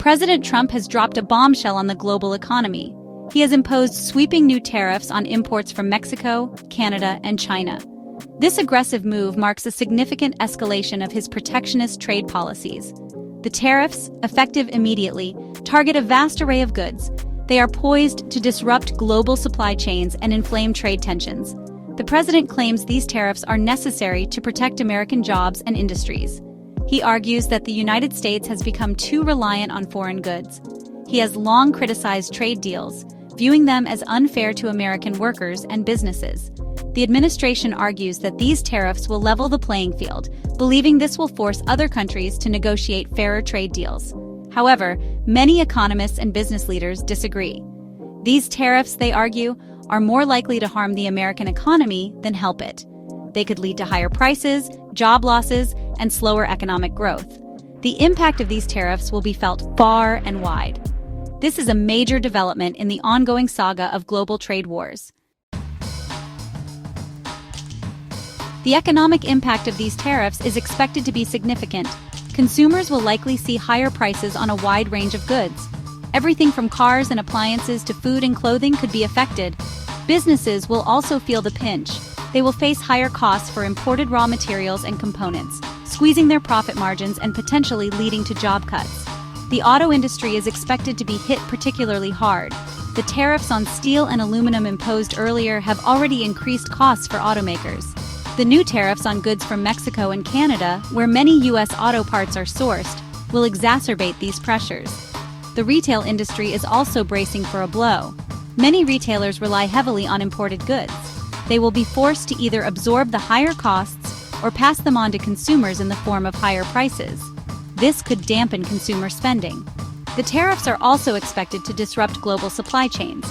President Trump has dropped a bombshell on the global economy. He has imposed sweeping new tariffs on imports from Mexico, Canada, and China. This aggressive move marks a significant escalation of his protectionist trade policies. The tariffs, effective immediately, target a vast array of goods. They are poised to disrupt global supply chains and inflame trade tensions. The president claims these tariffs are necessary to protect American jobs and industries. He argues that the United States has become too reliant on foreign goods. He has long criticized trade deals, viewing them as unfair to American workers and businesses. The administration argues that these tariffs will level the playing field, believing this will force other countries to negotiate fairer trade deals. However, many economists and business leaders disagree. These tariffs, they argue, are more likely to harm the American economy than help it. They could lead to higher prices, job losses, and slower economic growth. The impact of these tariffs will be felt far and wide. This is a major development in the ongoing saga of global trade wars. The economic impact of these tariffs is expected to be significant. Consumers will likely see higher prices on a wide range of goods. Everything from cars and appliances to food and clothing could be affected. Businesses will also feel the pinch. They will face higher costs for imported raw materials and components, squeezing their profit margins and potentially leading to job cuts. The auto industry is expected to be hit particularly hard. The tariffs on steel and aluminum imposed earlier have already increased costs for automakers. The new tariffs on goods from Mexico and Canada, where many U.S. auto parts are sourced, will exacerbate these pressures. The retail industry is also bracing for a blow. Many retailers rely heavily on imported goods. They will be forced to either absorb the higher costs or pass them on to consumers in the form of higher prices. This could dampen consumer spending. The tariffs are also expected to disrupt global supply chains.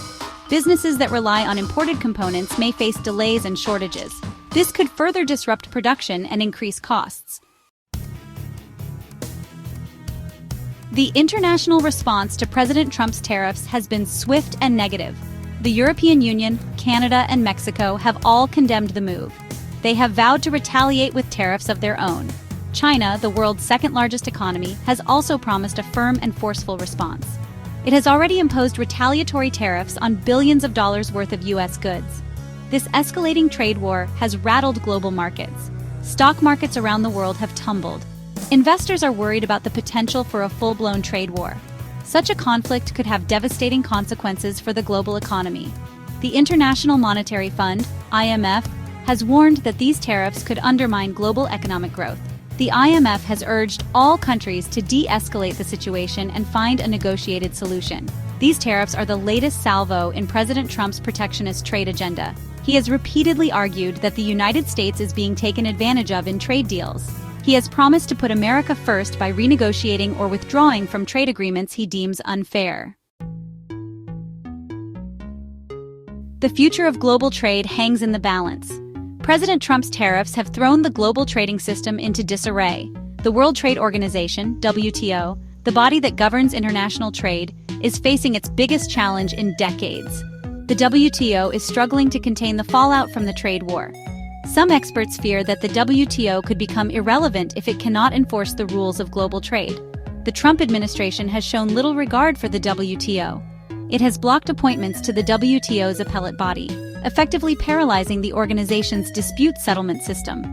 Businesses that rely on imported components may face delays and shortages. This could further disrupt production and increase costs. The international response to President Trump's tariffs has been swift and negative. The European Union, Canada, and Mexico have all condemned the move. They have vowed to retaliate with tariffs of their own. China, the world's second-largest economy, has also promised a firm and forceful response. It has already imposed retaliatory tariffs on billions of dollars worth of U.S. goods. This escalating trade war has rattled global markets. Stock markets around the world have tumbled. Investors are worried about the potential for a full-blown trade war. Such a conflict could have devastating consequences for the global economy. The International Monetary Fund, IMF, has warned that these tariffs could undermine global economic growth. The IMF has urged all countries to de-escalate the situation and find a negotiated solution. These tariffs are the latest salvo in President Trump's protectionist trade agenda. He has repeatedly argued that the United States is being taken advantage of in trade deals. He has promised to put America first by renegotiating or withdrawing from trade agreements he deems unfair. The future of global trade hangs in the balance. President Trump's tariffs have thrown the global trading system into disarray. The World Trade Organization, WTO, the body that governs international trade, is facing its biggest challenge in decades. The WTO is struggling to contain the fallout from the trade war. Some experts fear that the WTO could become irrelevant if it cannot enforce the rules of global trade. The Trump administration has shown little regard for the WTO. It has blocked appointments to the WTO's appellate body, effectively paralyzing the organization's dispute settlement system.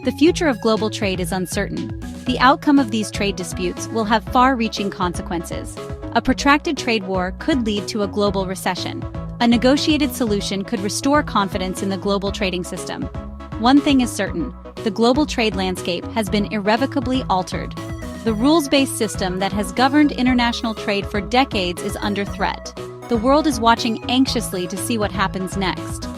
The future of global trade is uncertain. The outcome of these trade disputes will have far-reaching consequences. A protracted trade war could lead to a global recession. A negotiated solution could restore confidence in the global trading system. One thing is certain, the global trade landscape has been irrevocably altered. The rules-based system that has governed international trade for decades is under threat. The world is watching anxiously to see what happens next.